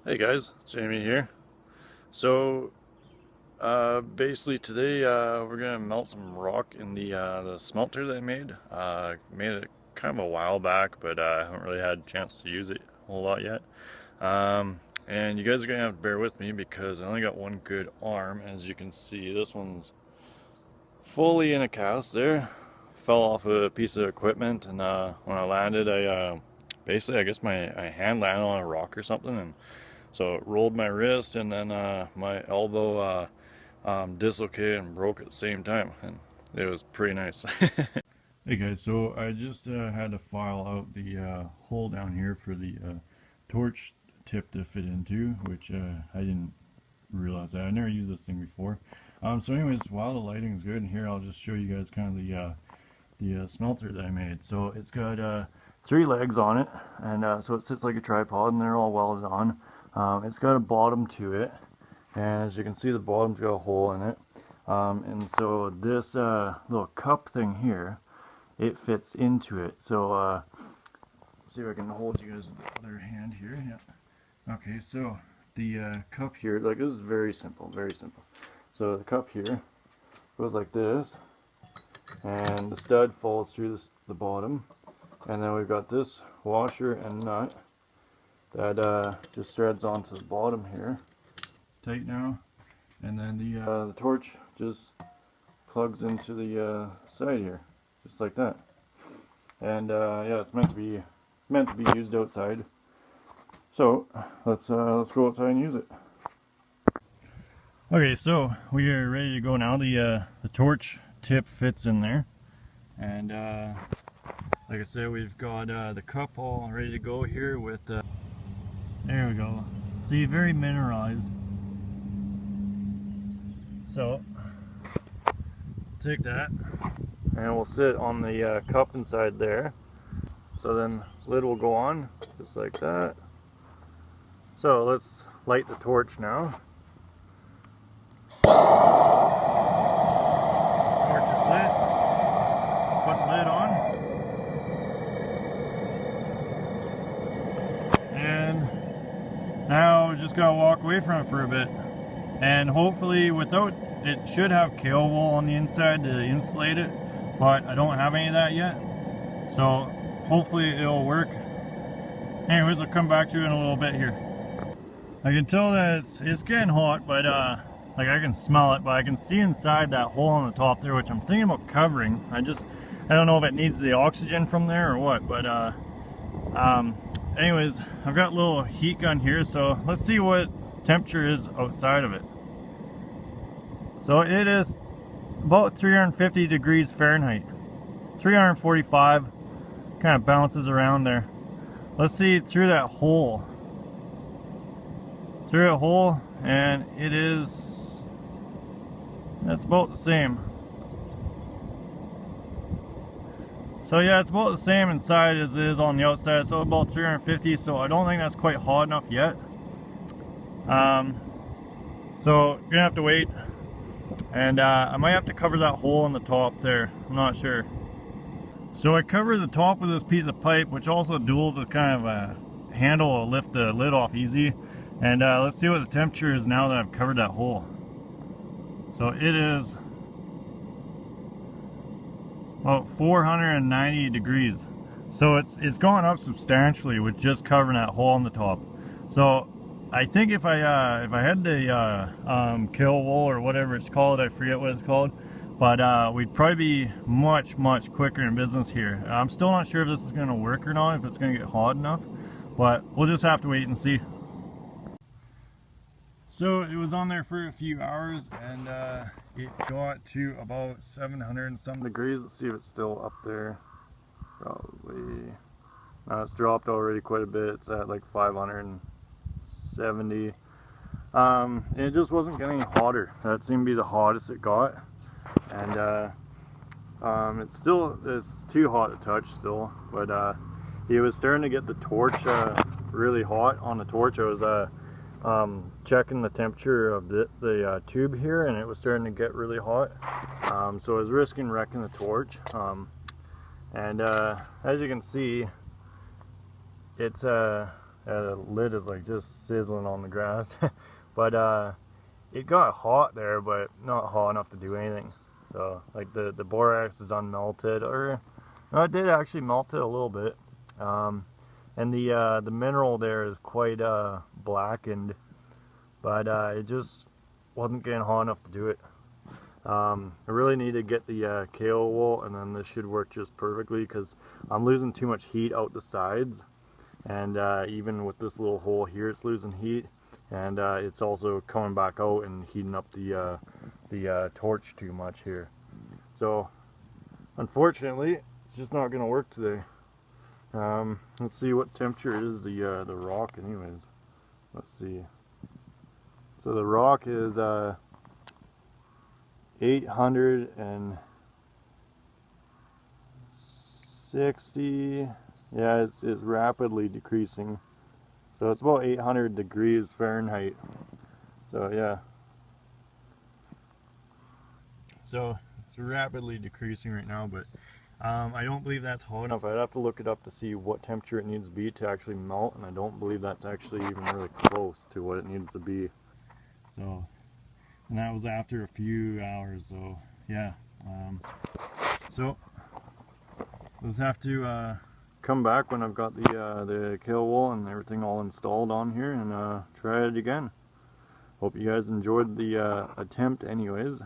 Hey guys, Jamie here. So basically today we're gonna melt some rock in the smelter that I made. Made it kind of a while back, but I haven't really had a chance to use it a whole lot yet. And you guys are gonna have to bear with me because I only got one good arm. As you can see, this one's fully in a cast there. Fell off a piece of equipment, and when I landed, I basically, I guess my hand landed on a rock or something, and so it rolled my wrist, and then my elbow dislocated and broke at the same time, and it was pretty nice. Hey guys, so I just had to file out the hole down here for the torch tip to fit into, which I didn't realize that. I never used this thing before. So anyways, while the lighting's good in here, I'll just show you guys kind of the smelter that I made. So it's got 3 legs on it, and so it sits like a tripod, and they're all welded on. It's got a bottom to it, and as you can see, the bottom's got a hole in it. And so this little cup thing here, it fits into it. So let's see if I can hold you guys with the other hand here. Yeah. Okay, so the cup here, like, this is very simple, very simple. So the cup here goes like this, and the stud falls through the bottom, and then we've got this washer and nut that just threads onto the bottom here, tight now, and then the torch just plugs into the side here, just like that. And yeah, it's meant to be used outside. So let's go outside and use it. Okay, so we are ready to go now. The torch tip fits in there, and like I said, we've got the cup all ready to go here with there we go. See, very mineralized. So take that, and we'll sit on the cup inside there. So then lid will go on just like that. So let's light the torch now. Torch is lit. Put the lid on. And now we just gotta walk away from it for a bit. And hopefully, without, it should have kail wool on the inside to insulate it, but I don't have any of that yet. So hopefully it'll work. Anyways, I'll come back to you in a little bit here. I can tell that it's getting hot, but like, I can smell it, but I can see inside that hole on the top there, which I'm thinking about covering. I don't know if it needs the oxygen from there or what, but anyways, I've got a little heat gun here, so let's see what temperature is outside of it. So it is about 350 degrees Fahrenheit, 345, kind of bounces around there. Let's see through that hole. Through a hole, and that's about the same. So yeah, it's about the same inside as it is on the outside, so about 350, so I don't think that's quite hot enough yet. So you're gonna have to wait, and I might have to cover that hole in the top there, I'm not sure. So I covered the top with this piece of pipe, which also duals as kind of a handle to lift the lid off easy. And let's see what the temperature is now that I've covered that hole. So it is about 490 degrees. So it's gone up substantially with just covering that hole on the top. So I think if I had the kail wool or whatever it's called, I forget what it's called, but we'd probably be much quicker in business here. I'm still not sure if this is going to work or not, if it's going to get hot enough, but we'll just have to wait and see. So it was on there for a few hours, and it got to about 700 and some degrees. Let's see if it's still up there. Probably. It's dropped already quite a bit. It's at like 570. And it just wasn't getting hotter. That seemed to be the hottest it got. And it's too hot to touch still. But it was starting to get the torch really hot on the torch. I was checking the temperature of the tube here, and it was starting to get really hot, so I was risking wrecking the torch, and as you can see, it's The lid is like just sizzling on the grass. But it got hot there, but not hot enough to do anything. So like the borax is unmelted, or no, it did actually melt it a little bit. And the mineral there is quite blackened, but it just wasn't getting hot enough to do it. I really need to get the kale wool, and then this should work just perfectly because I'm losing too much heat out the sides, and even with this little hole here it's losing heat, and it's also coming back out and heating up the torch too much here. So unfortunately it's just not going to work today. Let's see what temperature is the rock anyways. Let's see. So the rock is 860. Yeah, it's rapidly decreasing. So it's about 800 degrees Fahrenheit. So yeah. So it's rapidly decreasing right now, but I don't believe that's hot enough. I'd have to look it up to see what temperature it needs to be to actually melt, and I don't believe that's actually even really close to what it needs to be. So, and that was after a few hours, so yeah. So we'll just have to come back when I've got the kale wool and everything all installed on here, and try it again. Hope you guys enjoyed the attempt anyways.